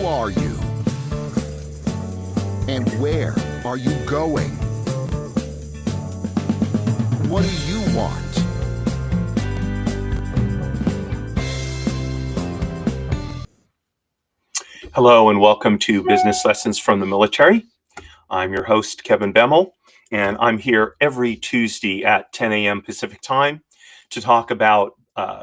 Who are you? And where are you going? What do you want? Hello and welcome to Business Lessons from the Military. I'm your host, Kevin Bemmel, and I'm here every Tuesday at 10 a.m. Pacific time to talk about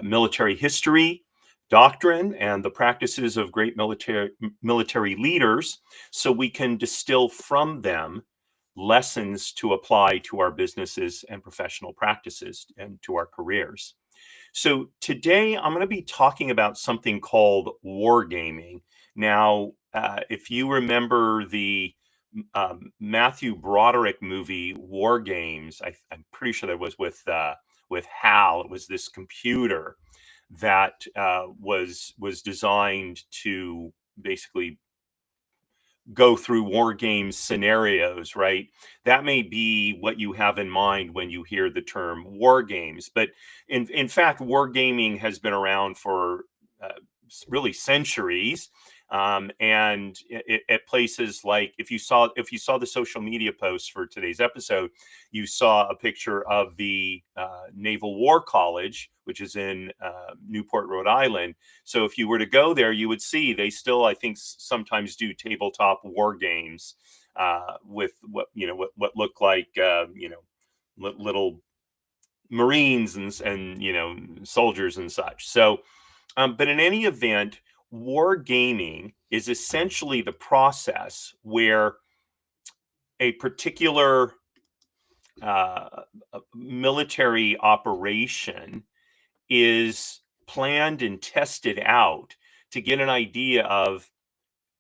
military history, doctrine, and the practices of great military leaders so we can distill from them lessons to apply to our businesses and professional practices and to our careers. So today I'm going to be talking about something called wargaming. Now, if you remember the Matthew Broderick movie War Games, I'm pretty sure that was with HAL. It was this computer that was designed to basically go through war games scenarios, right? That may be what you have in mind when you hear the term war games. But in fact, wargaming has been around for really centuries. And at places like, if you saw the social media posts for today's episode, you saw a picture of the Naval War College, which is in Newport, Rhode Island. So if you were to go there, you would see they still, I think, sometimes do tabletop war games with what look like little Marines and soldiers and such. So, but in any event, war gaming is essentially the process where a particular military operation is planned and tested out to get an idea of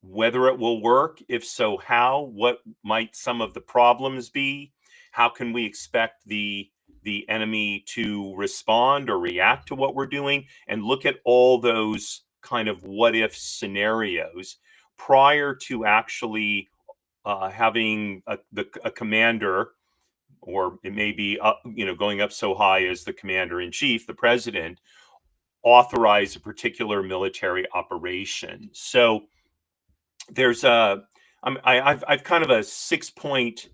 whether it will work, if so, how, what might some of the problems be, how can we expect the enemy to respond or react to what we're doing, and look at all those kind of what if scenarios prior to actually having a commander, or it may be going up so high as the commander in chief, the president, authorize a particular military operation. So there's I've kind of a 6-point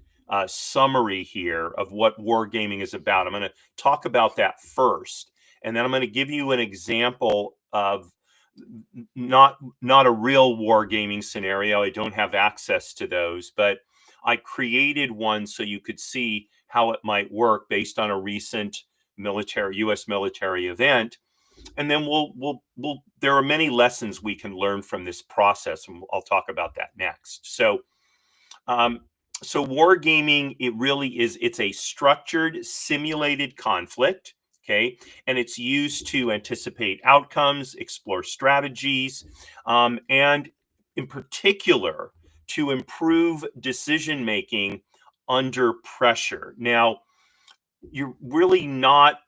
summary here of what wargaming is about. I'm going to talk about that first, and then I'm going to give you an example of not a real wargaming scenario. I don't have access to those, but I created one so you could see how it might work based on a recent U.S. military event. And then there are many lessons we can learn from this process, and I'll talk about that next. So wargaming, it's a structured, simulated conflict, okay? And it's used to anticipate outcomes, explore strategies, and in particular, to improve decision-making under pressure. Now, you're not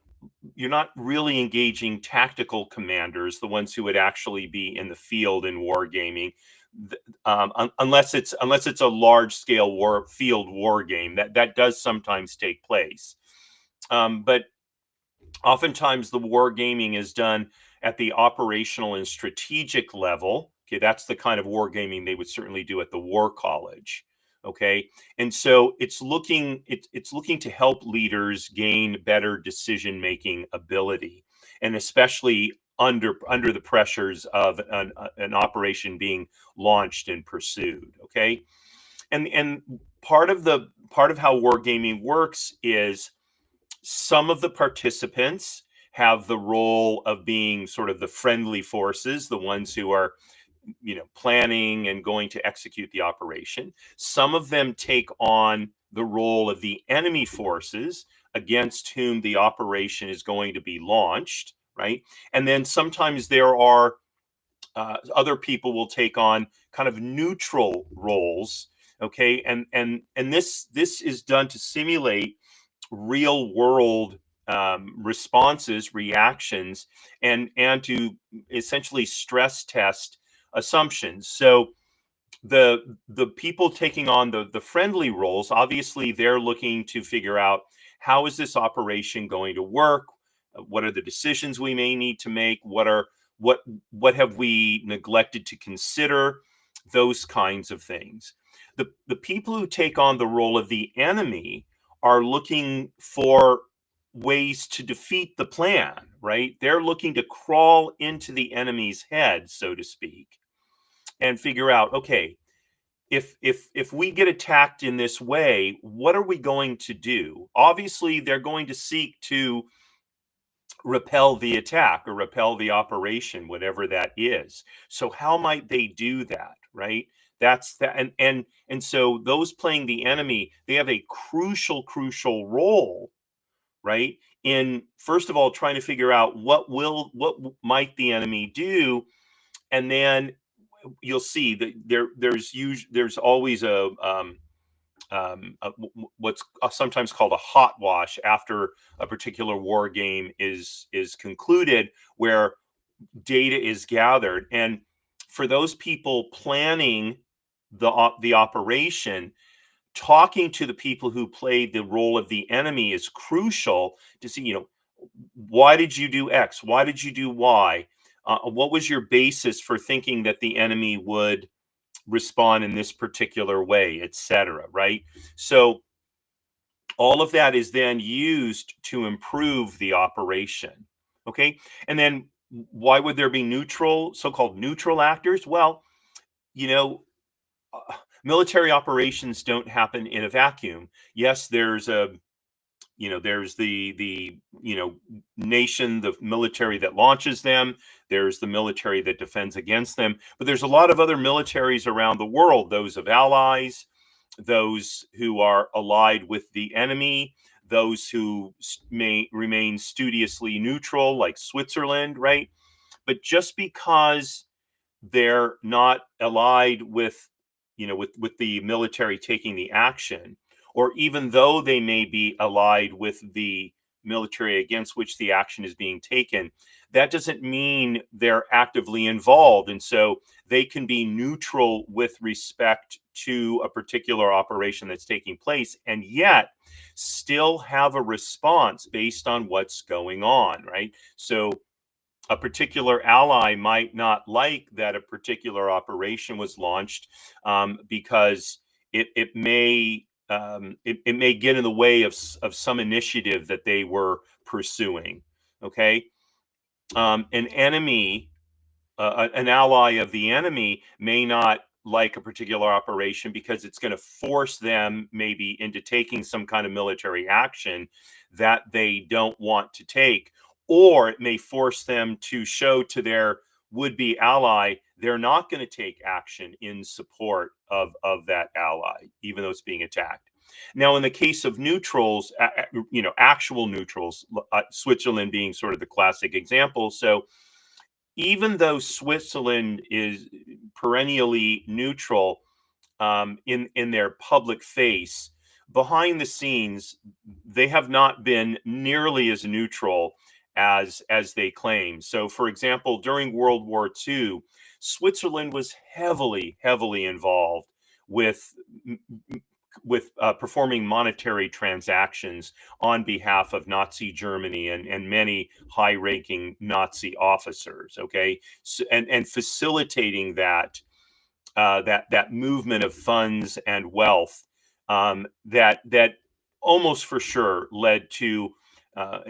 really engaging tactical commanders, the ones who would actually be in the field in wargaming, unless it's a large scale field war game. That does sometimes take place, but oftentimes the wargaming is done at the operational and strategic level. Okay, that's the kind of wargaming they would certainly do at the War College. Okay, and so it's looking to help leaders gain better decision-making ability, and especially under the pressures of an operation being launched and pursued. Okay, and part of how wargaming works is some of the participants have the role of being sort of the friendly forces, the ones who are planning and going to execute the operation. Some of them take on the role of the enemy forces against whom the operation is going to be launched, right? And then sometimes there are other people will take on kind of neutral roles, okay? And this is done to simulate real world responses, reactions, and to essentially stress test assumptions. So the people taking on the friendly roles, obviously they're looking to figure out, how is this operation going to work? What are the decisions we may need to make? What have we neglected to consider? those kinds of things. The people who take on the role of the enemy are looking for ways to defeat the plan, right? They're looking to crawl into the enemy's head, so to speak, and figure out, okay, if we get attacked in this way, what are we going to do? Obviously, they're going to seek to repel the attack or repel the operation, whatever that is. So how might they do that, right? That's that. And so those playing the enemy, they have a crucial role, right, in first of all trying to figure out might the enemy do. And then you'll see that there's always what's sometimes called a hot wash after a particular war game is concluded, where data is gathered. And for those people planning the operation, talking to the people who played the role of the enemy is crucial to see, why did you do X? Why did you do Y? What was your basis for thinking that the enemy would respond in this particular way, etc., right? So all of that is then used to improve the operation. Okay. And then why would there be so-called neutral actors? Well, you know, military operations don't happen in a vacuum. Yes, there's there's the nation, the military that launches them. There's the military that defends against them. But there's a lot of other militaries around the world, those of allies, those who are allied with the enemy, those who may remain studiously neutral, like Switzerland, right? But just because they're not allied with with the military taking the action, or even though they may be allied with the military against which the action is being taken, that doesn't mean they're actively involved. And so they can be neutral with respect to a particular operation that's taking place, and yet still have a response based on what's going on, right? So a particular ally might not like that a particular operation was launched, because it may it may get in the way of some initiative that they were pursuing. Okay, an enemy, an ally of the enemy may not like a particular operation because it's going to force them maybe into taking some kind of military action that they don't want to take, or it may force them to show to their would-be ally they're not going to take action in support of that ally, even though it's being attacked. Now, in the case of neutrals, actual neutrals, Switzerland being sort of the classic example. So even though Switzerland is perennially neutral, in their public face, behind the scenes, they have not been nearly as neutral as they claim. So, for example, during World War II, Switzerland was heavily involved with performing monetary transactions on behalf of Nazi Germany and many high-ranking Nazi officers. Okay, so, and facilitating that movement of funds and wealth, that almost for sure led to a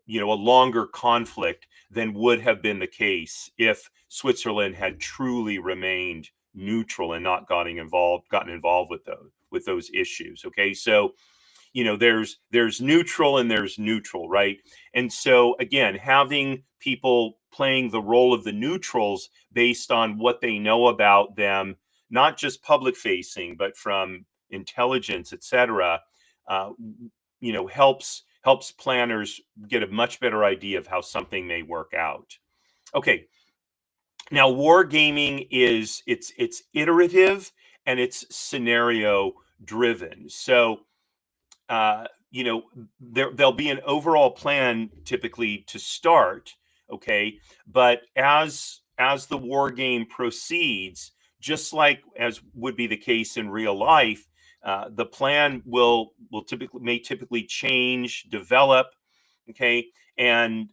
longer conflict than would have been the case if Switzerland had truly remained neutral and not gotten involved with those issues. Okay, so there's neutral and there's neutral, right? And so again, having people playing the role of the neutrals based on what they know about them, not just public facing but from intelligence, etc., helps planners get a much better idea of how something may work out. Okay, now wargaming it's iterative and it's scenario driven. So there'll be an overall plan typically to start, okay, but as the war game proceeds, just like as would be the case in real life, the plan may typically change, develop, okay, and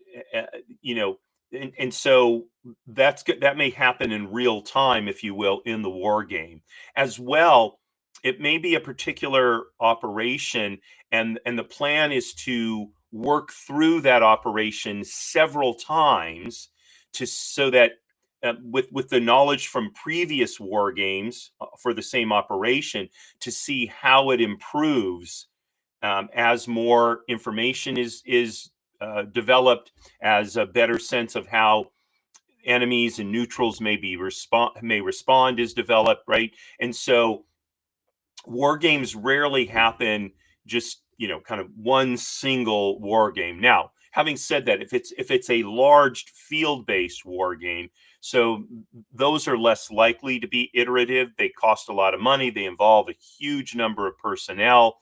and so that's good. That may happen in real time, if you will, in the war game as well. It may be a particular operation, and the plan is to work through that operation several times to so that with the knowledge from previous war games for the same operation to see how it improves as more information is developed, as a better sense of how enemies and neutrals may respond is developed, right? And so war games rarely happen just kind of one single war game. Now, having said that, if it's a large field-based war game, so those are less likely to be iterative. They cost a lot of money. They involve a huge number of personnel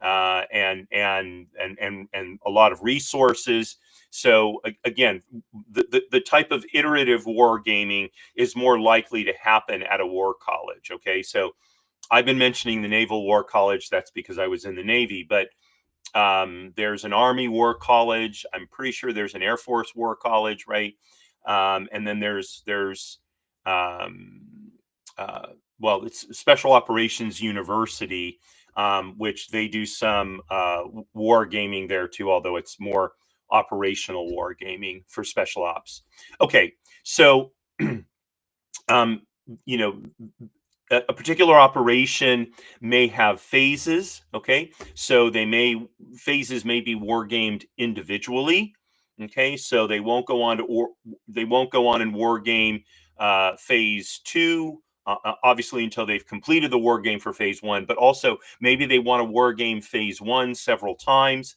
and a lot of resources. So again, the type of iterative war gaming is more likely to happen at a war college. Okay, so I've been mentioning the Naval War College. That's because I was in the Navy, but there's an Army War College. I'm pretty sure there's an Air Force War College, right? And then there's um, uh, well, it's Special Operations University, which they do some war gaming there too, although it's more operational war gaming for special ops. Okay, so um, you know, a particular operation may have phases. Okay, so phases may be war gamed individually. Okay, so they won't go on and war game phase two. Obviously, until they've completed the war game for phase one, but also maybe they want to war game phase one several times,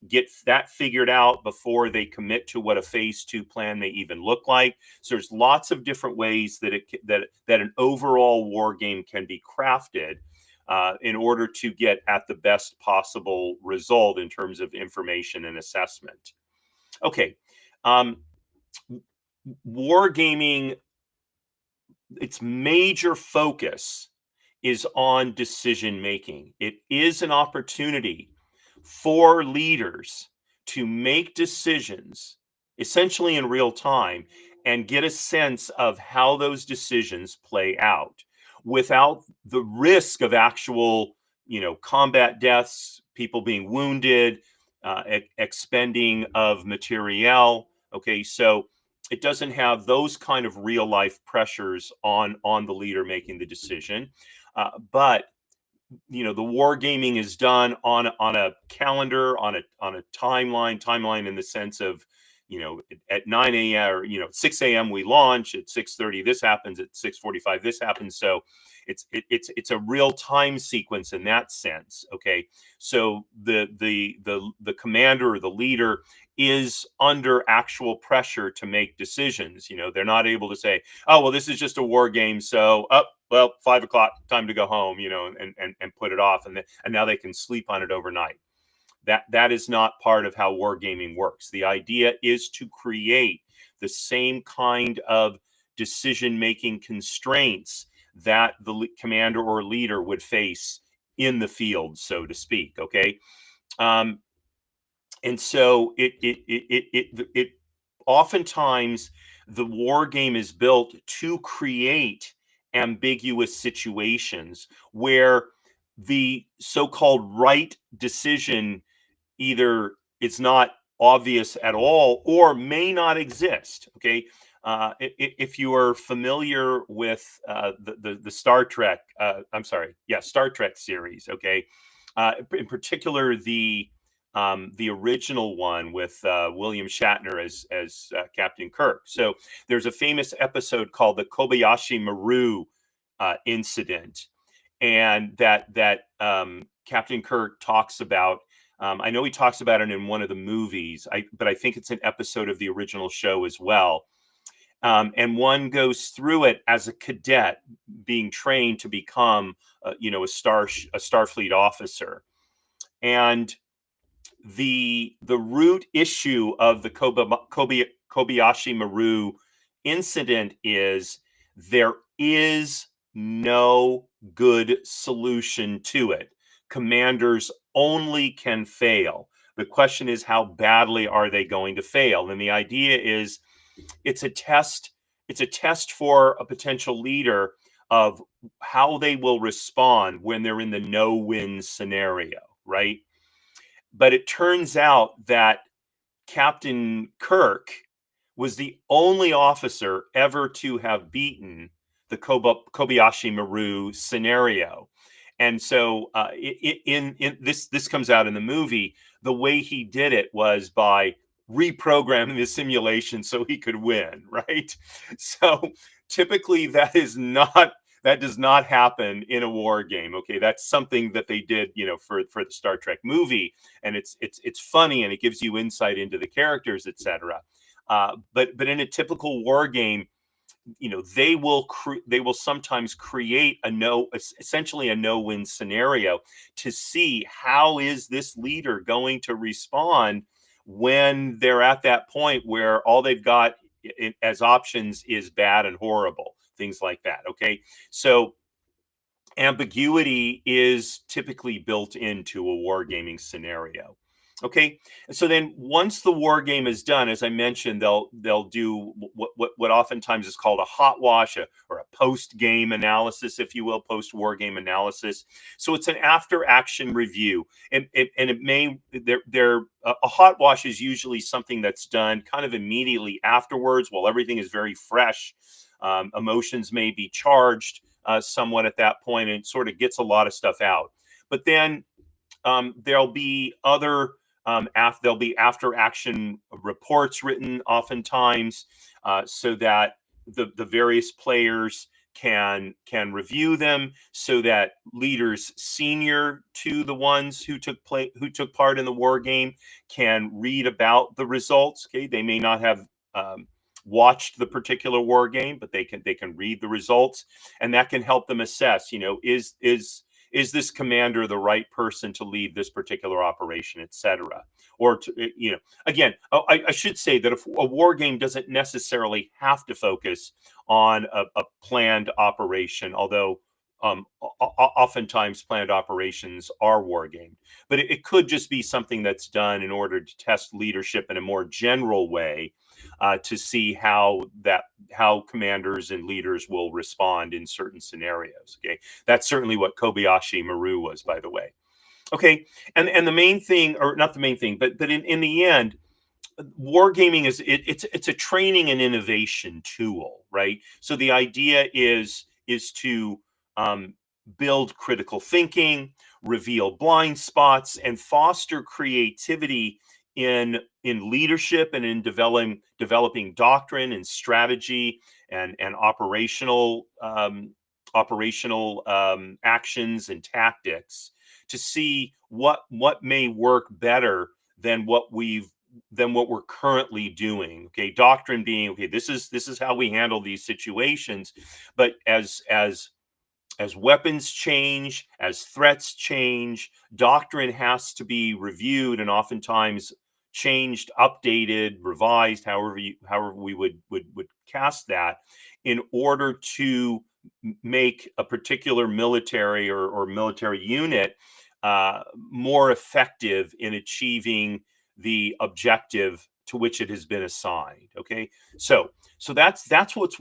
get that figured out before they commit to what a phase two plan may even look like. So there's lots of different ways that an overall war game can be crafted in order to get at the best possible result in terms of information and assessment. Okay, um, wargaming, its major focus is on decision making. It is an opportunity for leaders to make decisions essentially in real time and get a sense of how those decisions play out without the risk of actual, combat deaths, people being wounded, expending of materiel. Okay, so it doesn't have those kind of real life pressures on the leader making the decision, but the war gaming is done on a calendar, on a timeline in the sense of, at 9 a.m. or 6 a.m. we launch, at 6:30 this happens, at 6:45 this happens. So it's a real time sequence in that sense. Okay, so the commander or the leader is under actual pressure to make decisions. They're not able to say, oh well, this is just a war game, so up, well, 5 o'clock, time to go home, and put it off, and now they can sleep on it overnight. That is not part of how wargaming works. The idea is to create the same kind of decision-making constraints that the commander or leader would face in the field, so to speak. Okay, um, and so it oftentimes the war game is built to create ambiguous situations where the so-called right decision either it's not obvious at all or may not exist. Okay, if you are familiar with the Star Trek, I'm sorry, yeah, Star Trek series. Okay, in particular the original one with William Shatner as Captain Kirk. So there's a famous episode called the Kobayashi Maru incident, and that Captain Kirk talks about. I know he talks about it in one of the movies, but I think it's an episode of the original show as well. And one goes through it as a cadet being trained to become, a Starfleet officer, and the root issue of the Kobayashi Maru incident is there is no good solution to it. Commanders only can fail. The question is, how badly are they going to fail? And the idea is it's a test. It's a test for a potential leader of how they will respond when they're in the no-win scenario, right? But it turns out that Captain Kirk was the only officer ever to have beaten the Kobayashi Maru scenario. And so in this comes out in the movie. The way he did it was by reprogramming the simulation so he could win, right? So typically that does not happen in a war game. Okay, that's something that they did, for the Star Trek movie, and it's funny and it gives you insight into the characters, etc. But in a typical war game, they will sometimes create essentially a no-win scenario to see how is this leader going to respond when they're at that point where all they've got as options is bad and horrible, things like that. Okay, so ambiguity is typically built into a wargaming scenario. Okay, so then once the war game is done, as I mentioned, they'll do what oftentimes is called a hot wash, or a post game analysis, if you will, post war game analysis. So it's an after action review, and it may a hot wash is usually something that's done kind of immediately afterwards, while everything is very fresh. Emotions may be charged somewhat at that point, and sort of gets a lot of stuff out. But then there'll be after action reports written oftentimes, so that the various players can review them, so that leaders senior to the ones who took part in the war game can read about the results. Okay, they may not have watched the particular war game, but they can read the results, and that can help them assess, is this commander the right person to lead this particular operation, etc. Or again, I should say that a war game doesn't necessarily have to focus on a planned operation, although oftentimes planned operations are war gamed. But it could just be something that's done in order to test leadership in a more general way, to see how commanders and leaders will respond in certain scenarios. Okay, that's certainly what Kobayashi Maru was, by the way. Okay, and the main thing, or not the main thing, but in the end, wargaming it's a training and innovation tool, right? So the idea is to build critical thinking, reveal blind spots, and foster creativity in leadership, and in developing doctrine and strategy, and operational actions and tactics, to see what may work better than what we're currently doing. Okay, doctrine being, okay, this is how we handle these situations, but as weapons change, as threats change, doctrine has to be reviewed, and oftentimes changed, updated, revised, however we would cast that, in order to make a particular military or military unit more effective in achieving the objective to which it has been assigned. Okay, so that's what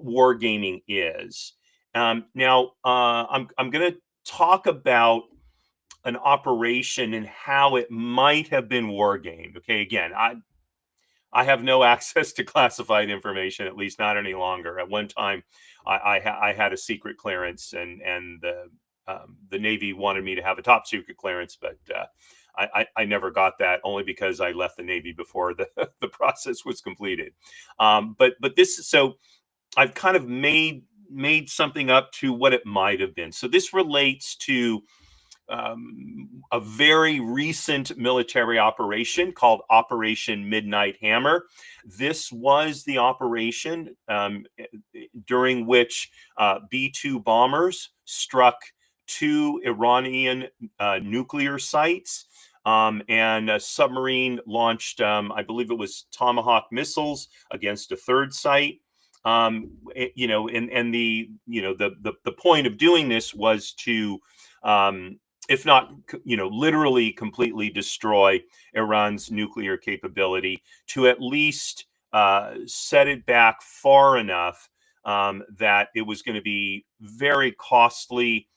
wargaming is. Now, I'm going to talk about an operation and how it might have been war gamed. Okay, again, I have no access to classified information, at least not any longer. At one time, I had a secret clearance, and the Navy wanted me to have a top secret clearance, but I never got that, only because I left the Navy before the process was completed. But this, so I've kind of made something up to what it might have been. So this relates to a very recent military operation called Operation Midnight Hammer. This was the operation during which B-2 bombers struck 2 Iranian nuclear sites, and a submarine launched, I believe it was Tomahawk missiles against a third site. And the point of doing this was to, if not, literally completely destroy Iran's nuclear capability, to at least set it back far enough that it was going to be very costly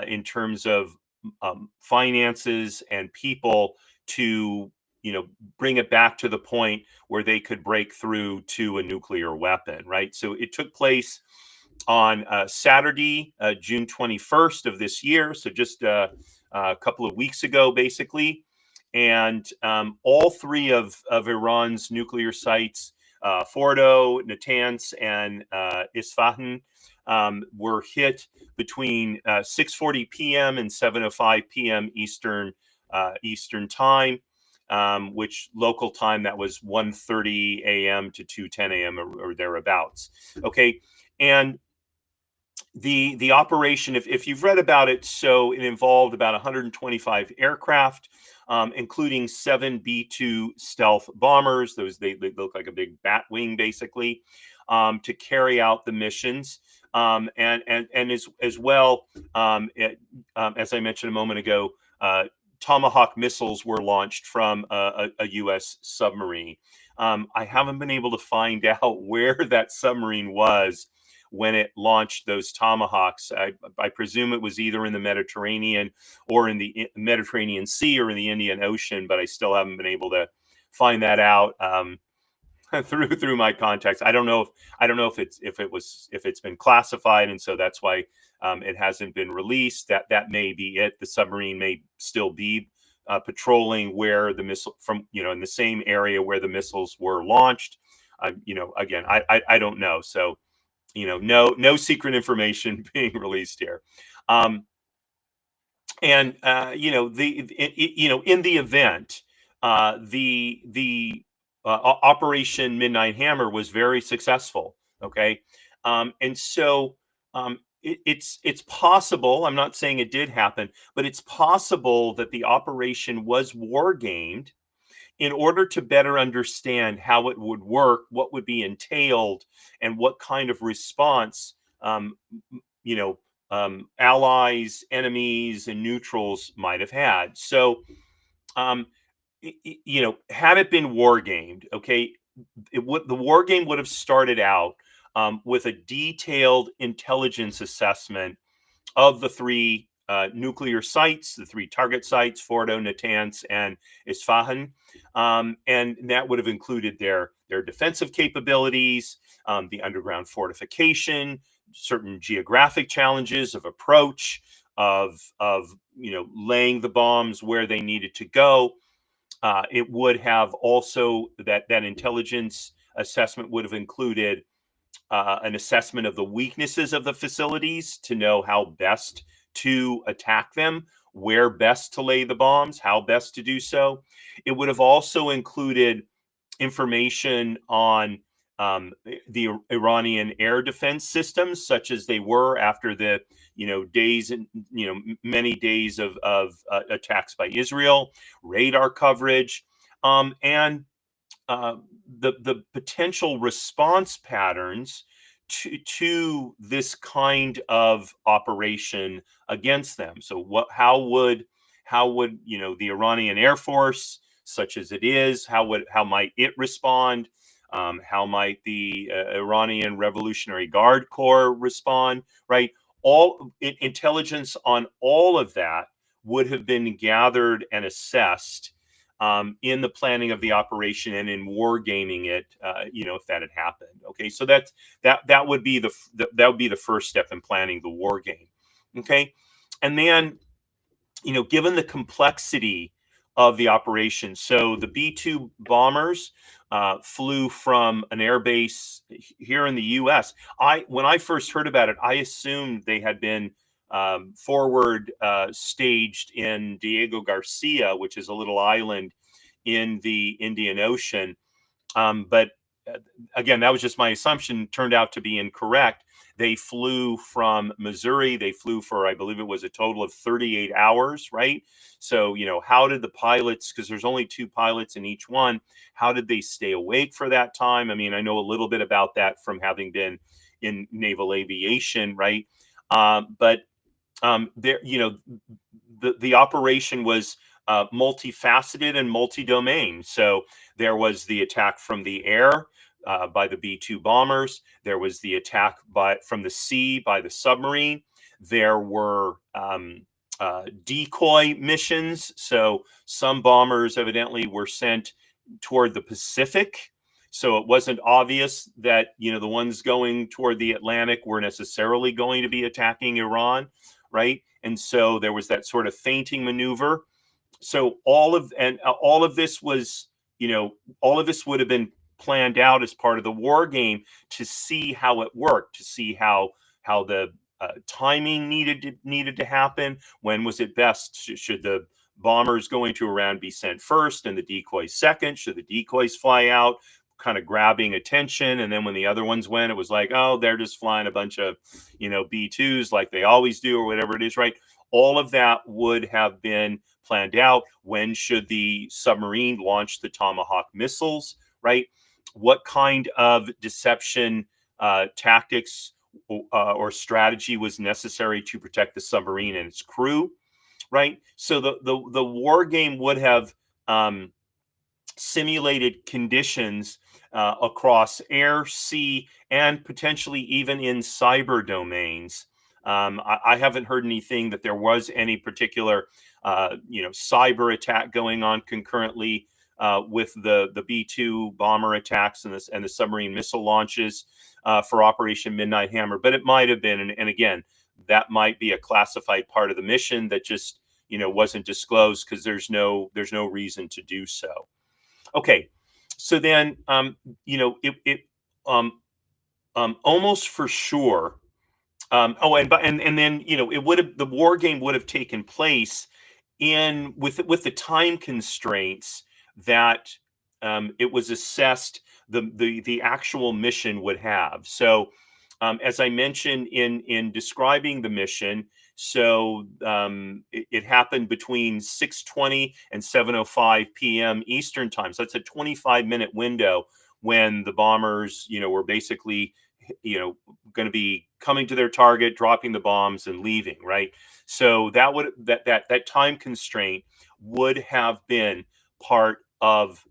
in terms of finances and people to, bring it back to the point where they could break through to a nuclear weapon, right? So it took place on Saturday, June 21st of this year. So just a couple of weeks ago, basically. And all three of Iran's nuclear sites, Fordo, Natanz, and Isfahan, were hit between 6:40 p.m. and 7:05 p.m. Eastern time, which local time that was 1:30 a.m. to 2:10 a.m. or thereabouts. Okay, and the operation, if you've read about it, so it involved about 125 aircraft, including 7 B-2 stealth bombers. They look like a big bat wing, basically, to carry out the missions. And as well, as I mentioned a moment ago, Tomahawk missiles were launched from a U.S. submarine. I haven't been able to find out where that submarine was when it launched those Tomahawks. I presume it was either in the Mediterranean or in the Mediterranean Sea or in the Indian Ocean, but I still haven't been able to find that out through my contacts. I don't know if it's been classified, and so that's why it hasn't been released. That may be it. The submarine may still be patrolling where the missile from, in the same area where the missiles were launched. Again, I don't know. So, no secret information being released here. And in the event, the Operation Midnight Hammer was very successful. Okay, and so it's possible. I'm not saying it did happen, but it's possible that the operation was war gamed in order to better understand how it would work, what would be entailed, and what kind of response, allies, enemies, and neutrals might have had. So, had it been war gamed, okay, the war game would have started out with a detailed intelligence assessment of the three nuclear sites, the three target sites, Fordo, Natanz, and Isfahan. And that would have included their defensive capabilities, the underground fortification, certain geographic challenges of approach, of laying the bombs where they needed to go. It would have also that intelligence assessment would have included an assessment of the weaknesses of the facilities to know how best to attack them, where best to lay the bombs, how best to do so. It would have also included information on the Iranian air defense systems, such as they were after the days and many days of attacks by Israel, radar coverage, and the potential response patterns to this kind of operation against them. So how would the Iranian Air Force, such as it is, how might it respond? How might the Iranian Revolutionary Guard Corps respond? Right, all intelligence on all of that would have been gathered and assessed in the planning of the operation and in wargaming it, if that had happened. Okay, so that would be the first step in planning the war game. Okay, and then given the complexity of the operation, so the B-2 bombers flew from an air base here in the U.S. When I first heard about it, I assumed they had been forward staged in Diego Garcia, which is a little island in the Indian Ocean. But again, that was just my assumption, turned out to be incorrect. They flew from Missouri. They flew for, I believe it was a total of 38 hours, right? So, how did the pilots, because there's only 2 pilots in each one, how did they stay awake for that time? I mean, I know a little bit about that from having been in naval aviation, right? But there, the operation was multifaceted and multi-domain. So there was the attack from the air, the B-2 bombers. There was the attack from the sea by the submarine. There were decoy missions. So some bombers evidently were sent toward the Pacific. So it wasn't obvious that, the ones going toward the Atlantic were necessarily going to be attacking Iran, right? And so there was that sort of feinting maneuver. So all of this was, all of this would have been planned out as part of the war game to see how it worked, to see how the timing needed to happen. When was it best? Should the bombers going to Iran be sent first and the decoys second? Should the decoys fly out, kind of grabbing attention, and then when the other ones went, it was like, oh, they're just flying a bunch of, B-2s like they always do, or whatever it is, right? All of that would have been planned out. When should the submarine launch the Tomahawk missiles, right? What kind of deception tactics or strategy was necessary to protect the submarine and its crew, right? So the war game would have simulated conditions across air, sea, and potentially even in cyber domains. I haven't heard anything that there was any particular, cyber attack going on concurrently with the B-2 bomber attacks and the submarine missile launches for Operation Midnight Hammer, but it might have been. And again, that might be a classified part of the mission that just wasn't disclosed because there's no reason to do so. Okay, so then almost for sure. And then the war game would have taken place with the time constraints that it was assessed the actual mission would have. So as I mentioned in describing the mission, so it happened between 6:20 and 7:05 p.m. Eastern time. So that's a 25-minute window when the bombers, were basically, going to be coming to their target, dropping the bombs, and leaving. Right. So that time constraint would have been part of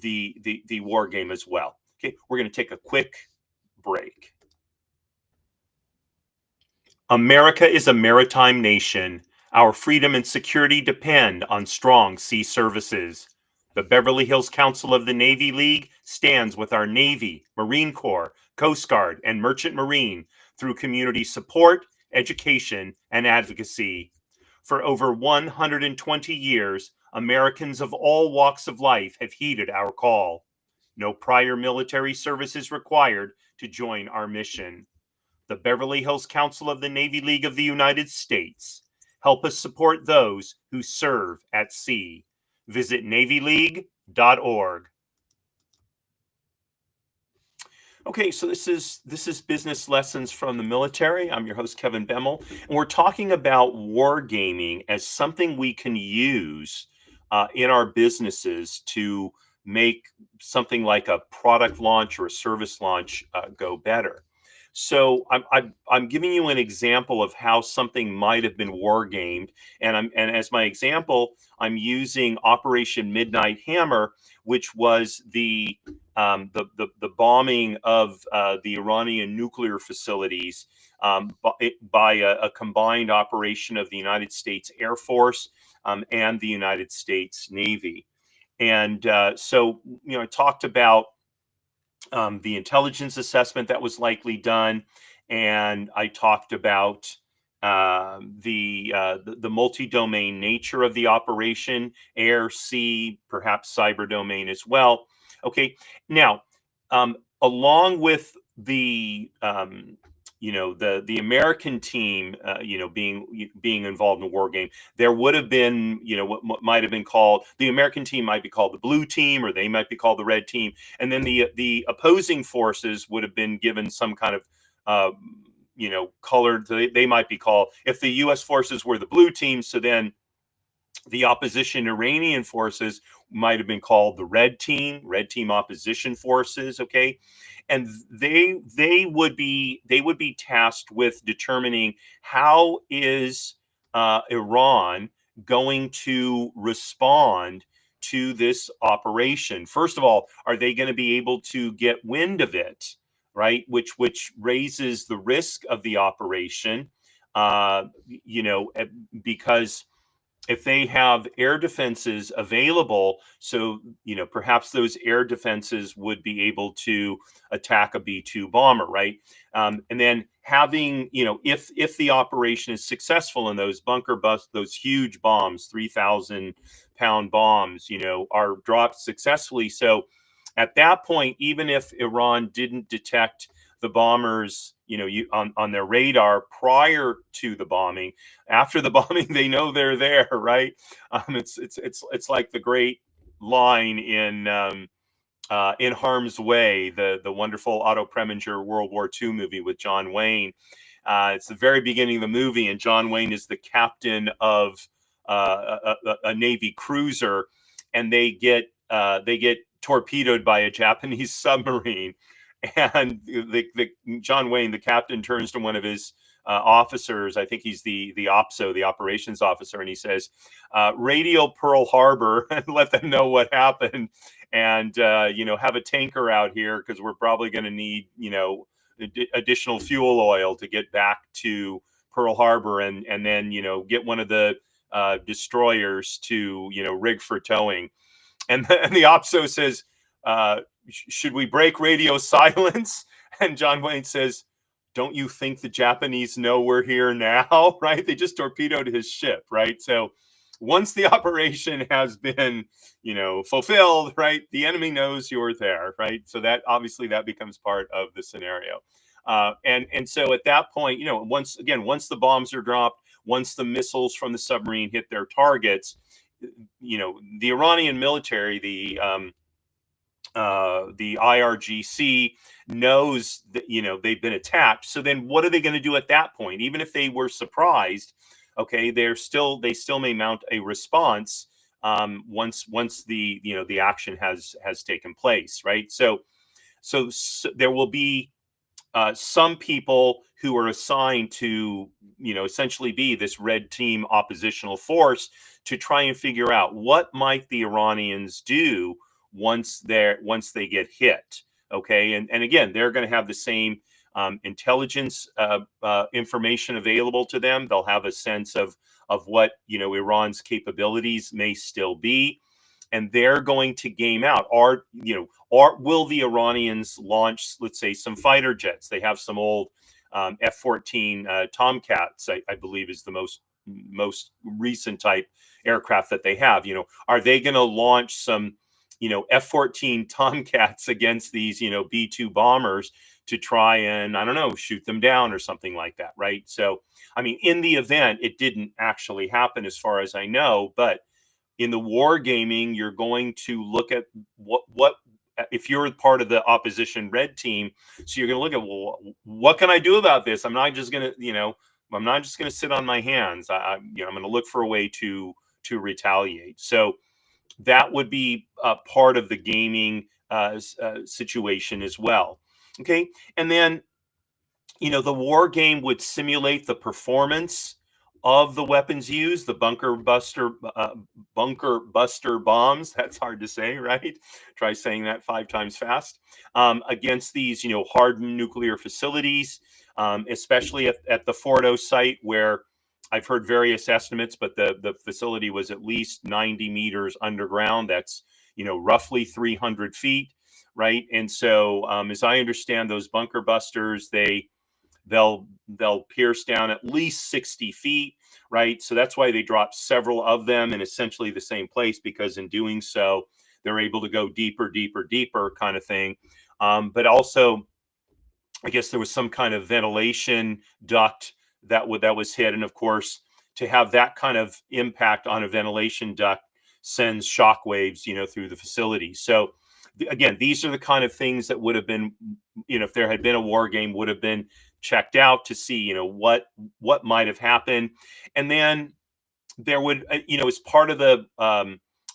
the war game as well. Okay, we're going to take a quick break. America is a maritime nation. Our freedom and security depend on strong sea services. The Beverly Hills Council of the Navy League stands with our Navy, Marine Corps, Coast Guard, and Merchant Marine through community support, education, and advocacy. For over 120 years, Americans of all walks of life have heeded our call. No prior military service is required to join our mission. The Beverly Hills Council of the Navy League of the United States. Help us support those who serve at sea. Visit NavyLeague.org. Okay, so this is Business Lessons from the Military. I'm your host, Kevin Bemmel, and we're talking about wargaming as something we can use in our businesses to make something like a product launch or a service launch go better. So I'm giving you an example of how something might have been war gamed, and as my example, I'm using Operation Midnight Hammer, which was the bombing of the Iranian nuclear facilities by a combined operation of the United States Air Force and the United States Navy, and so I talked about the intelligence assessment that was likely done, and I talked about the multi-domain nature of the operation, air, sea, perhaps cyber domain as well. Okay, now along with the the American team, being involved in the war game, there would have been, what might have been called the American team might be called the blue team, or they might be called the red team, and then the opposing forces would have been given some kind of colored. They might be called, if the U.S. forces were the blue team, so then the opposition Iranian forces might have been called the red team opposition forces. Okay, and they would be tasked with determining how is Iran going to respond to this operation. First of all, are they going to be able to get wind of it, right? Which raises the risk of the operation, because if they have air defenses available, so perhaps those air defenses would be able to attack a B-2 bomber, right? And then having, if the operation is successful and those those huge bombs, 3,000-pound bombs, are dropped successfully. So at that point, even if Iran didn't detect the bombers, on their radar prior to the bombing, after the bombing, they know they're there, right? It's like the great line in Harm's Way, the wonderful Otto Preminger World War II movie with John Wayne. It's the very beginning of the movie, and John Wayne is the captain of a Navy cruiser, and they get torpedoed by a Japanese submarine. And John Wayne, the captain, turns to one of his officers. I think he's the OPSO, the operations officer, and he says, "Radio Pearl Harbor and let them know what happened, and have a tanker out here because we're probably going to need additional fuel oil to get back to Pearl Harbor, and then get one of the destroyers to rig for towing." And the OPSO says, "Should we break radio silence?" And John Wayne says, "Don't you think the Japanese know we're here now?" Right? They just torpedoed his ship, right? So once the operation has been, fulfilled, right, the enemy knows you're there, right? So that obviously that becomes part of the scenario. And so at that point, once the bombs are dropped, once the missiles from the submarine hit their targets, the Iranian military, the IRGC knows that they've been attacked. So then, what are they going to do at that point? Even if they were surprised, okay, they still may mount a response once the action has taken place, right? So there will be some people who are assigned to essentially be this red team oppositional force to try and figure out what might the Iranians do once they get hit. Okay, and again, they're going to have the same intelligence information available to them. They'll have a sense of what Iran's capabilities may still be, and they're going to game out. Will the Iranians launch, let's say, some fighter jets? They have some old F-14 Tomcats, I believe, is the most recent type aircraft that they have. Are they going to launch some F-14 Tomcats against these B-2 bombers to try and, I don't know, shoot them down or something like that, right? So I mean, in the event, it didn't actually happen as far as I know, but in the wargaming, you're going to look at what if you're part of the opposition red team. So you're going to look at, well, what can I do about this? I'm not just going to sit on my hands. I'm going to look for a way to retaliate. So that would be part of the gaming situation as well. Okay, and then the war game would simulate the performance of the weapons used, the bunker buster bombs. That's hard to say, right? Try saying that 5 times fast. Against these, hardened nuclear facilities, especially at the Fordo site, where I've heard various estimates, but the facility was at least 90 meters underground. That's roughly 300 feet, right? And so, as I understand, those bunker busters, they'll pierce down at least 60 feet, right? So that's why they dropped several of them in essentially the same place, because in doing so, they're able to go deeper, deeper, deeper kind of thing. But also, I guess there was some kind of ventilation duct that was hit. And of course, to have that kind of impact on a ventilation duct sends shock waves, through the facility. So again, these are the kind of things that would have been, if there had been a war game, would have been checked out to see, what might have happened. And then there would, as part of the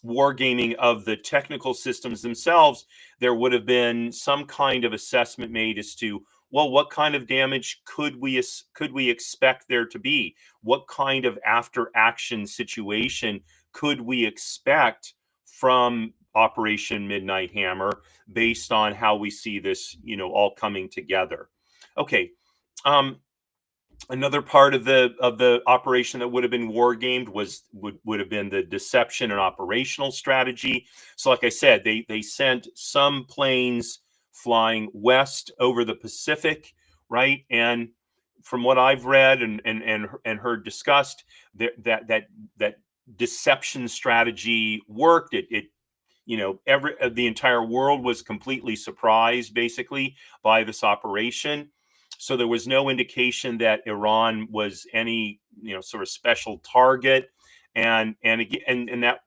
wargaming of the technical systems themselves, there would have been some kind of assessment made as to, well, what kind of damage could we expect there to be? What kind of after action situation could we expect from Operation Midnight Hammer based on how we see this, all coming together. Okay. Another part of the operation that would have been war gamed would have been the deception and operational strategy. So, like I said, they sent some planes flying west over the Pacific, right? And from what I've read and heard discussed, that deception strategy worked. It the entire world was completely surprised basically by this operation. So there was no indication that Iran was any sort of special target, and again, and that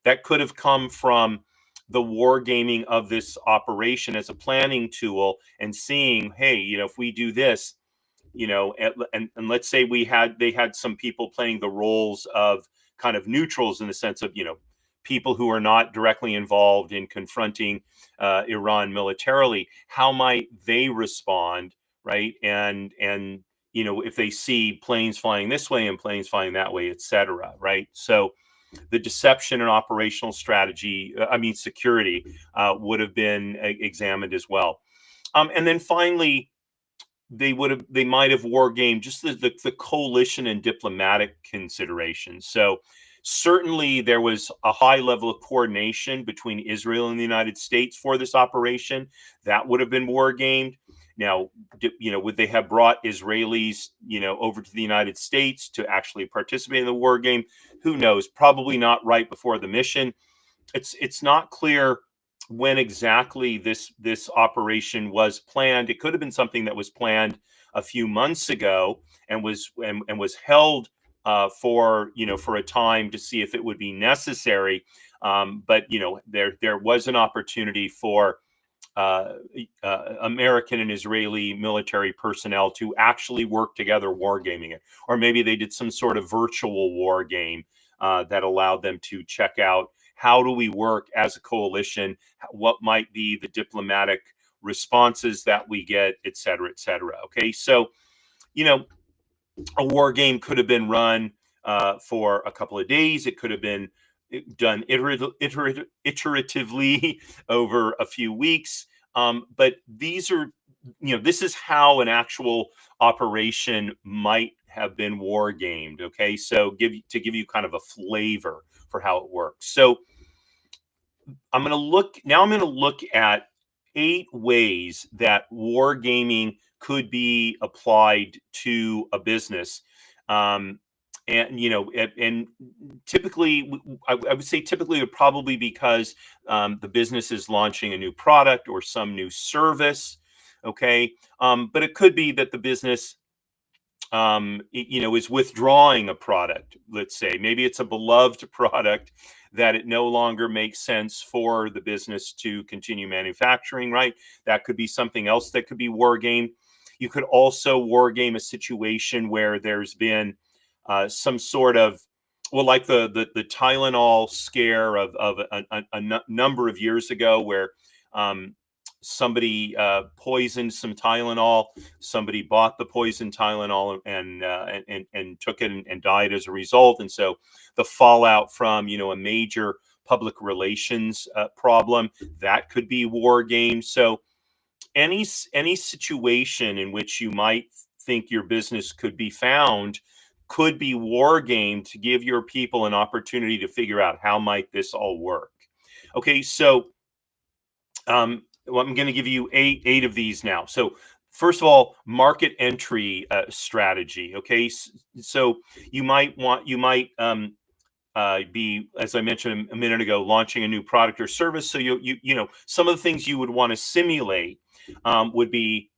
that could have come from the wargaming of this operation as a planning tool, and seeing, hey, if we do this, and let's say they had some people playing the roles of kind of neutrals, in the sense of people who are not directly involved in confronting Iran militarily. How might they respond, right? And if they see planes flying this way and planes flying that way, etc., right? So the deception and operational strategy, security, would have been examined as well. And then finally, they might have war gamed just the coalition and diplomatic considerations. So certainly there was a high level of coordination between Israel and the United States for this operation. That would have been war gamed. Now, would they have brought Israelis, over to the United States to actually participate in the war game? Who knows? Probably not right before the mission. It's not clear when exactly this operation was planned. It could have been something that was planned a few months ago and was held for for a time to see if it would be necessary. But there was an opportunity for American and Israeli military personnel to actually work together wargaming it, or maybe they did some sort of virtual war game that allowed them to check out, how do we work as a coalition, what might be the diplomatic responses that we get, et cetera, et cetera. Okay, so a war game could have been run for a couple of days. It could have been done iteratively over a few weeks. But these are, this is how an actual operation might have been war gamed. Okay, so to give you kind of a flavor for how it works. So I'm going to look at 8 ways that wargaming could be applied to a business. And typically, I would say typically it would probably because the business is launching a new product or some new service. Okay. But it could be that the business is withdrawing a product. Let's say maybe it's a beloved product that it no longer makes sense for the business to continue manufacturing, right? That could be something else that could be war game. You could also war game a situation where there's been some sort of, well, like the Tylenol scare of a number of years ago, where somebody poisoned some Tylenol. Somebody bought the poisoned Tylenol and took it and died as a result. And so the fallout from a major public relations problem, that could be war games. So any situation in which you might think your business could be found could be war game, to give your people an opportunity to figure out how might this all work. Okay, so well, I'm going to give you eight of these now. So first of all, market entry strategy. Okay, so you might be, as I mentioned a minute ago, launching a new product or service. So some of the things you would want to simulate would be,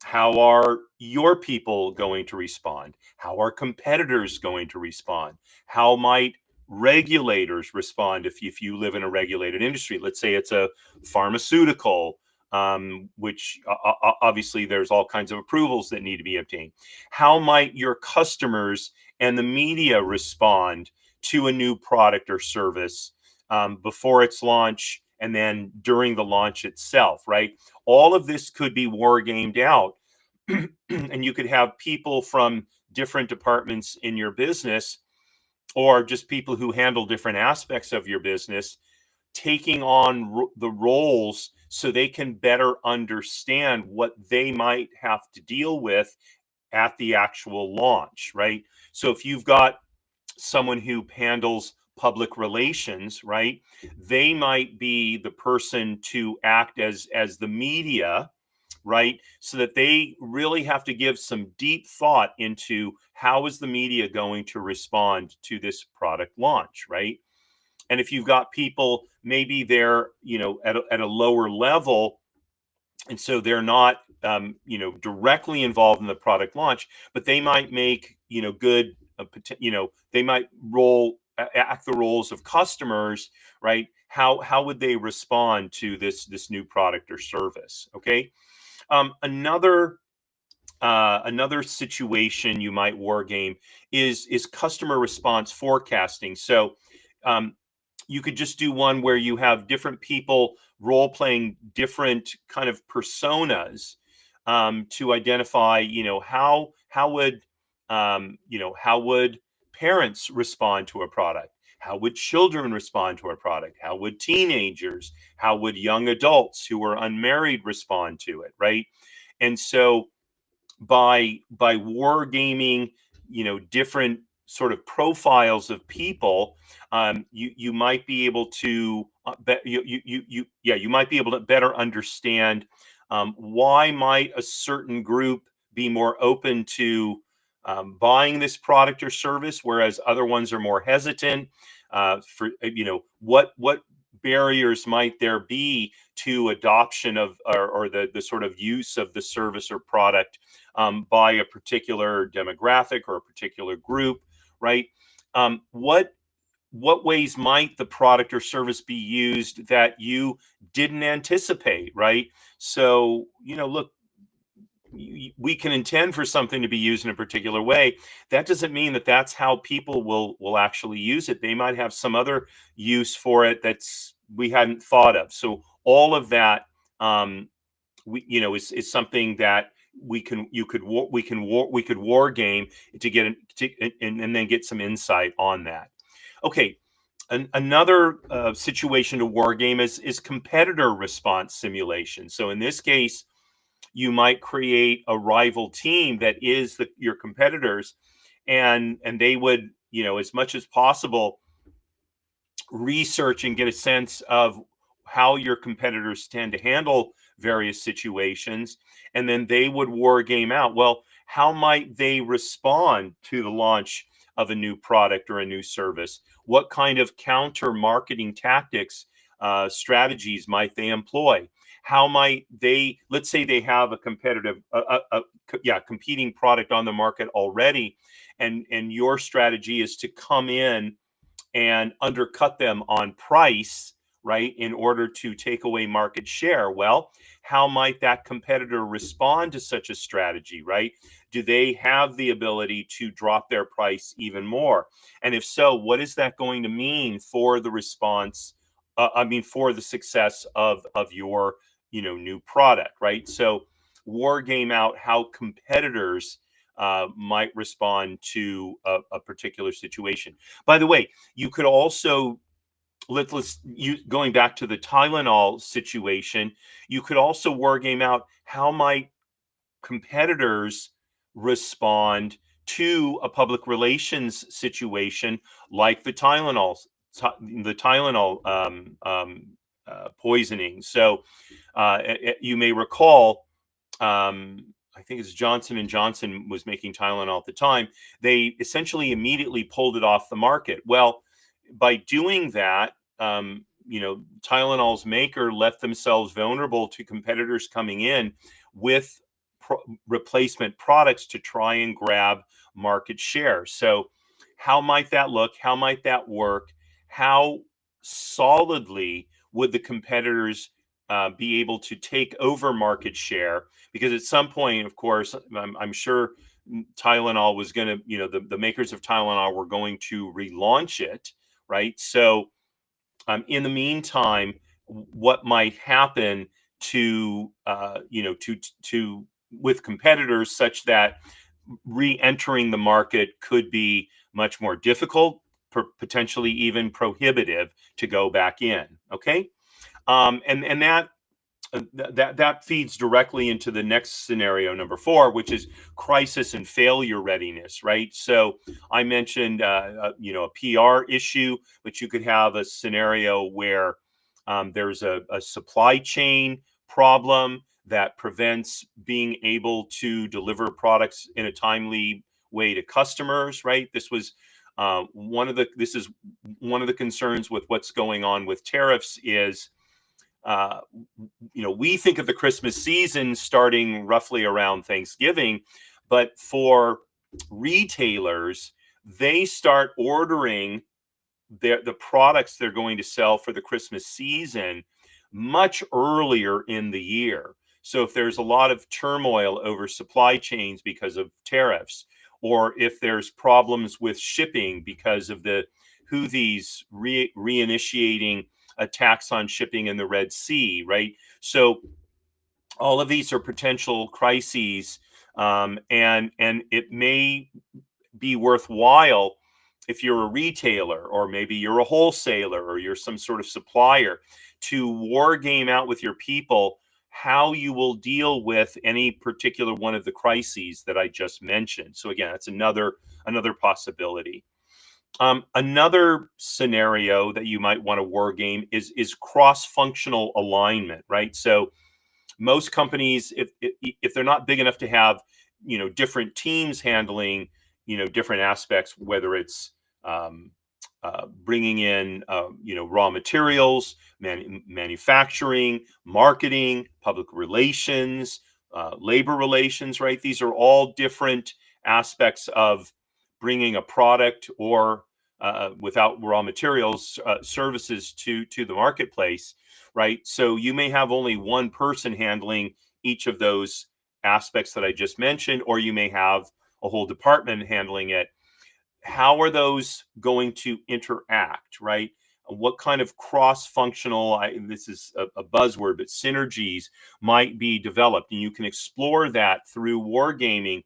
how are your people going to respond? How are competitors going to respond? How might regulators respond if you live in a regulated industry? Let's say it's a pharmaceutical, which obviously there's all kinds of approvals that need to be obtained. How might your customers and the media respond to a new product or service before its launch, and then during the launch itself, right? All of this could be war gamed out. And you could have people from different departments in your business, or just people who handle different aspects of your business, taking on the roles so they can better understand what they might have to deal with at the actual launch, right? So if you've got someone who handles public relations, right, they might be the person to act as the media, right, so that they really have to give some deep thought into how is the media going to respond to this product launch, right? And if you've got people, maybe they're, at a lower level, and so they're not, directly involved in the product launch, but they might make, good, they might act the roles of customers, right? How would they respond to this new product or service? Okay. Another situation you might war game is customer response forecasting. So um, you could just do one where you have different people role playing different kind of personas, to identify, how would parents respond to a product? How would children respond to a product? How would teenagers? How would young adults who are unmarried respond to it? Right. And so by wargaming, different sort of profiles of people, you might be able to you might be able to better understand, why might a certain group be more open to buying this product or service, whereas other ones are more hesitant. For what barriers might there be to adoption of, or the sort of use of the service or product, by a particular demographic or a particular group, right? What ways might the product or service be used that you didn't anticipate, right? So, look, we can intend for something to be used in a particular way. That doesn't mean that that's how people will actually use it. They might have some other use for it that's we hadn't thought of. So all of that, is something that we could war game to get and then get some insight on that. Okay. Another situation to war game is competitor response simulation. So in this case, you might create a rival team that is your competitors, and they would, as much as possible, research and get a sense of how your competitors tend to handle various situations, and then they would war game out, well, how might they respond to the launch of a new product or a new service? What kind of counter marketing tactics, strategies might they employ? How might they, let's say they have a competing product on the market already, and your strategy is to come in and undercut them on price, right, in order to take away market share. Well, how might that competitor respond to such a strategy, right? Do they have the ability to drop their price even more? And if so, what is that going to mean for the response? For the success of your new product, right? So war game out how competitors might respond to a particular situation. By the way, you could also going back to the Tylenol situation, you could also war game out how might competitors respond to a public relations situation like the Tylenol poisoning. So you may recall, I think it's Johnson and Johnson was making Tylenol at the time. They essentially immediately pulled it off the market. Well, by doing that, Tylenol's maker left themselves vulnerable to competitors coming in with replacement products to try and grab market share. So, how might that look? How might that work? How solidly would the competitors be able to take over market share? Because at some point, of course, I'm sure Tylenol was going to, the makers of Tylenol were going to relaunch it, right? So, in the meantime, what might happen to, to with competitors such that re-entering the market could be much more difficult, potentially even prohibitive to go back in. Okay, and that feeds directly into the next scenario, number 4, which is crisis and failure readiness, right? So I mentioned a PR issue, but you could have a scenario where there's a supply chain problem that prevents being able to deliver products in a timely way to customers, right? This is one of the concerns with what's going on with tariffs is uh, we think of the Christmas season starting roughly around Thanksgiving, but for retailers, they start ordering the products they're going to sell for the Christmas season much earlier in the year. So if there's a lot of turmoil over supply chains because of tariffs, or if there's problems with shipping because of the Houthis reinitiating attacks on shipping in the Red Sea, right? So all of these are potential crises, and it may be worthwhile if you're a retailer or maybe you're a wholesaler or you're some sort of supplier to war game out with your people how you will deal with any particular one of the crises that I just mentioned. So again, that's another possibility. Another scenario that you might want to war game is cross-functional alignment, right? So most companies, if they're not big enough to have different teams handling different aspects, whether it's um, bringing in raw materials, manufacturing, marketing, public relations, labor relations, right? These are all different aspects of bringing a product or without raw materials services to the marketplace, right? So you may have only one person handling each of those aspects that I just mentioned, or you may have a whole department handling it. How are those going to interact, right? What kind of cross-functional, this is a buzzword, but synergies might be developed, and you can explore that through wargaming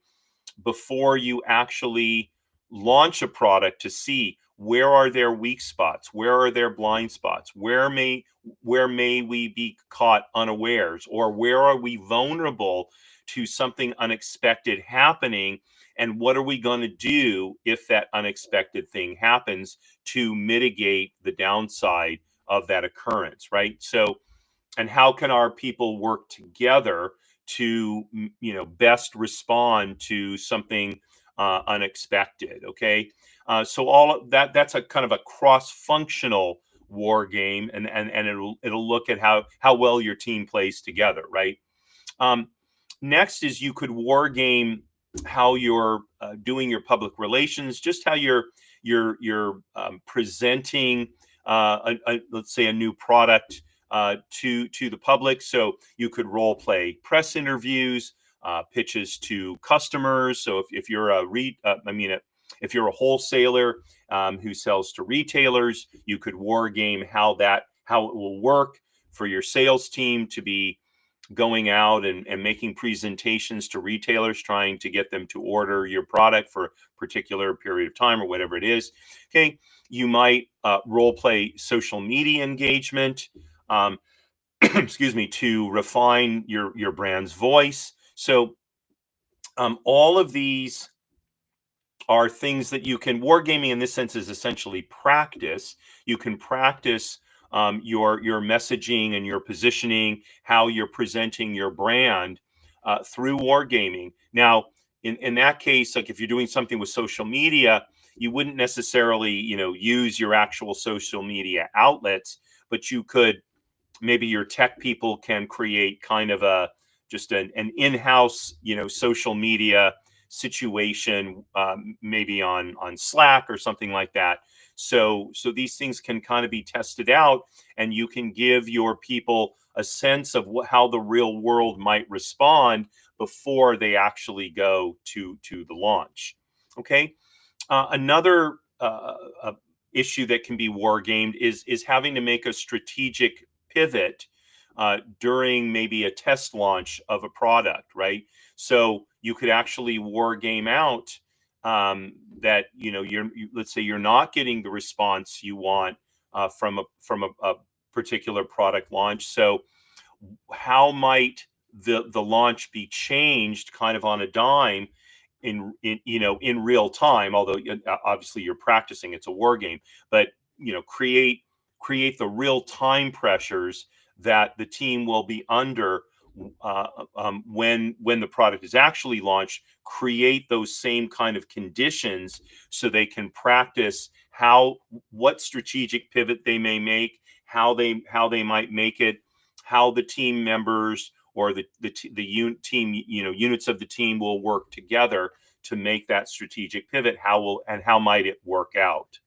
before you actually launch a product to see where are their weak spots, where are their blind spots, where may we be caught unawares, or where are we vulnerable to something unexpected happening, and what are we going to do if that unexpected thing happens to mitigate the downside of that occurrence, right? So, and how can our people work together to best respond to something unexpected? Okay, so all of that's a kind of a cross-functional war game, and it'll look at how well your team plays together, right? um, Next is you could war game how you're doing your public relations, just how you're presenting let's say a new product to the public. So you could role play press interviews, pitches to customers. So if you're if you're a wholesaler who sells to retailers, you could war game how it will work for your sales team to be going out and making presentations to retailers, trying to get them to order your product for a particular period of time or whatever it is. Okay, you might role play social media engagement, um, excuse me, to refine your brand's voice. So all of these are things that you can wargaming in this sense is essentially practice. You can practice your messaging and your positioning, how you're presenting your brand through wargaming. Now, in that case, like if you're doing something with social media, you wouldn't necessarily use your actual social media outlets, but you could, maybe your tech people can create kind of a just an in-house social media situation, maybe on Slack or something like that. So these things can kind of be tested out, and you can give your people a sense of how the real world might respond before they actually go to the launch. Okay, another issue that can be war gamed is having to make a strategic pivot during maybe a test launch of a product, right? So you could actually war game out that let's say you're not getting the response you want from a particular product launch. So how might the launch be changed kind of on a dime in real time, although obviously you're practicing, it's a war game, but create the real time pressures that the team will be under when the product is actually launched. Create those same kind of conditions so they can practice what strategic pivot they may make, how they might make it, how the team members or team units of the team will work together to make that strategic pivot. How might it work out?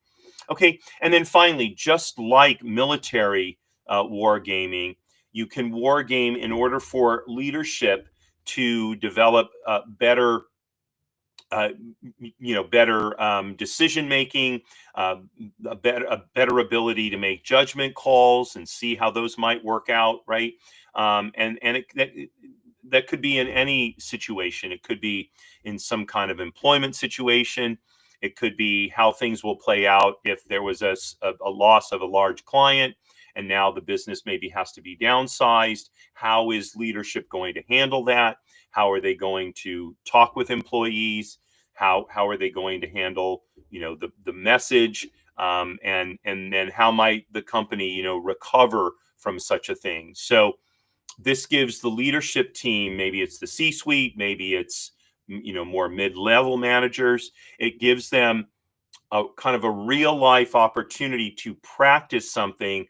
Okay, and then finally, just like military wargaming, you can wargame in order for leadership to develop uh, better decision making, a better ability to make judgment calls and see how those might work out, right? That could be in any situation. It could be in some kind of employment situation. It could be how things will play out if there was a loss of a large client and now the business maybe has to be downsized. How is leadership going to handle that? How are they going to talk with employees? How are they going to handle the message? And then how might the company recover from such a thing? So this gives the leadership team, maybe it's the C-suite, maybe it's more mid-level managers. It gives them a kind of a real life opportunity to practice something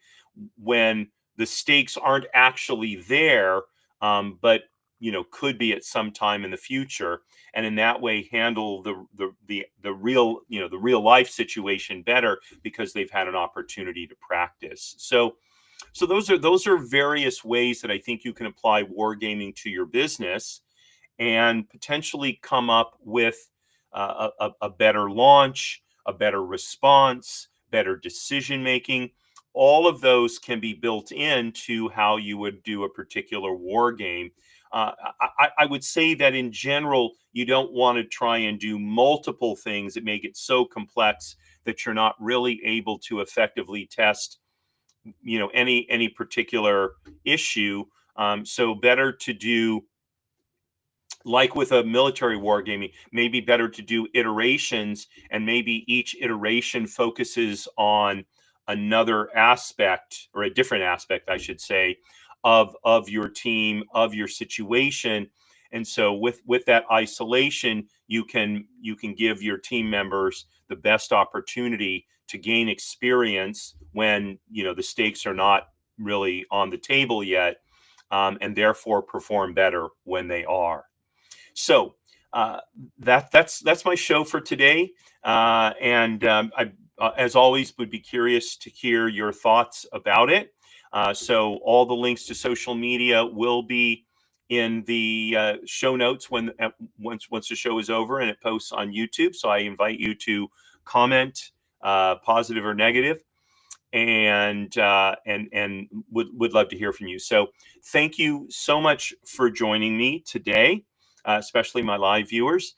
when the stakes aren't actually there, but could be at some time in the future, and in that way handle the real life situation better because they've had an opportunity to practice. So those are various ways that I think you can apply wargaming to your business and potentially come up with a better launch, a better response, better decision making. All of those can be built into how you would do a particular war game. I would say that in general, you don't want to try and do multiple things that make it so complex that you're not really able to effectively test any particular issue. So better to do, like with a military wargaming, maybe better to do iterations, and maybe each iteration focuses on another aspect, or a different aspect, I should say, of your team, of your situation. And so with that isolation, you can give your team members the best opportunity to gain experience when the stakes are not really on the table yet, and therefore perform better when they are. So that's my show for today, and I, as always, would be curious to hear your thoughts about it. So all the links to social media will be in the show notes once the show is over and it posts on YouTube. So I invite you to comment, positive or negative, and would love to hear from you. So thank you so much for joining me today, especially my live viewers.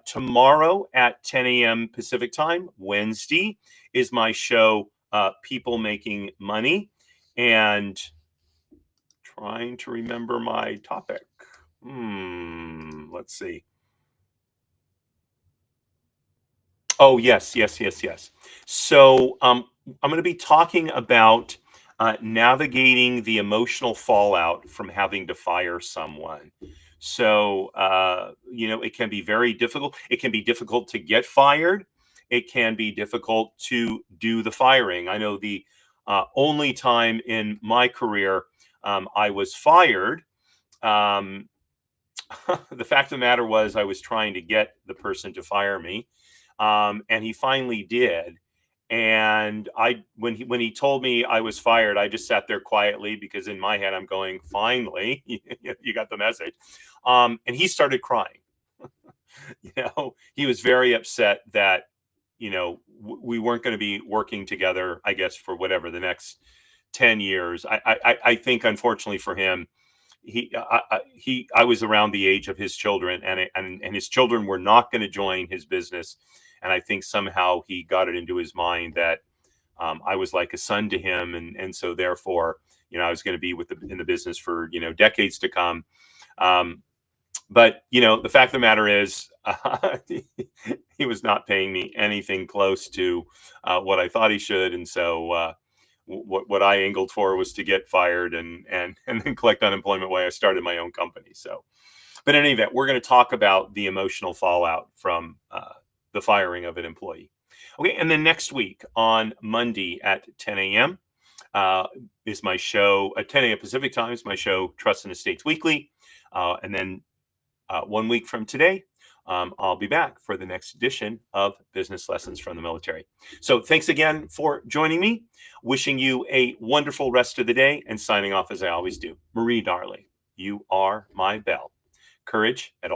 Tomorrow at 10 a.m. Pacific time, Wednesday, is my show, People Making Money, and trying to remember my topic. Let's see. Oh, yes, yes, yes, yes. So I'm going to be talking about navigating the emotional fallout from having to fire someone. So, it can be very difficult. It can be difficult to get fired. It can be difficult to do the firing. I know the only time in my career I was fired. Um, the fact of the matter was, I was trying to get the person to fire me, and he finally did. And when he told me I was fired, I just sat there quietly, because in my head I'm going, "Finally, you got the message." And he started crying. He was very upset that we weren't going to be working together, I guess, for whatever the next 10 years. I think, unfortunately for him, I was around the age of his children, and his children were not going to join his business. And I think somehow he got it into his mind that I was like a son to him, and so therefore, I was going to be in the business for decades to come. But the fact of the matter is, he was not paying me anything close to what I thought he should, and so what I angled for was to get fired and then collect unemployment while I started my own company. So, but in any event, we're going to talk about the emotional fallout from the firing of an employee. Okay, and then next week on Monday at 10 a.m. Is my show at 10 a.m. Pacific time. Is my show Trust and Estates Weekly, and then 1 week from today, I'll be back for the next edition of Business Lessons from the Military. So thanks again for joining me. Wishing you a wonderful rest of the day, and signing off as I always do. Marie, darling, you are my belle. Courage at all.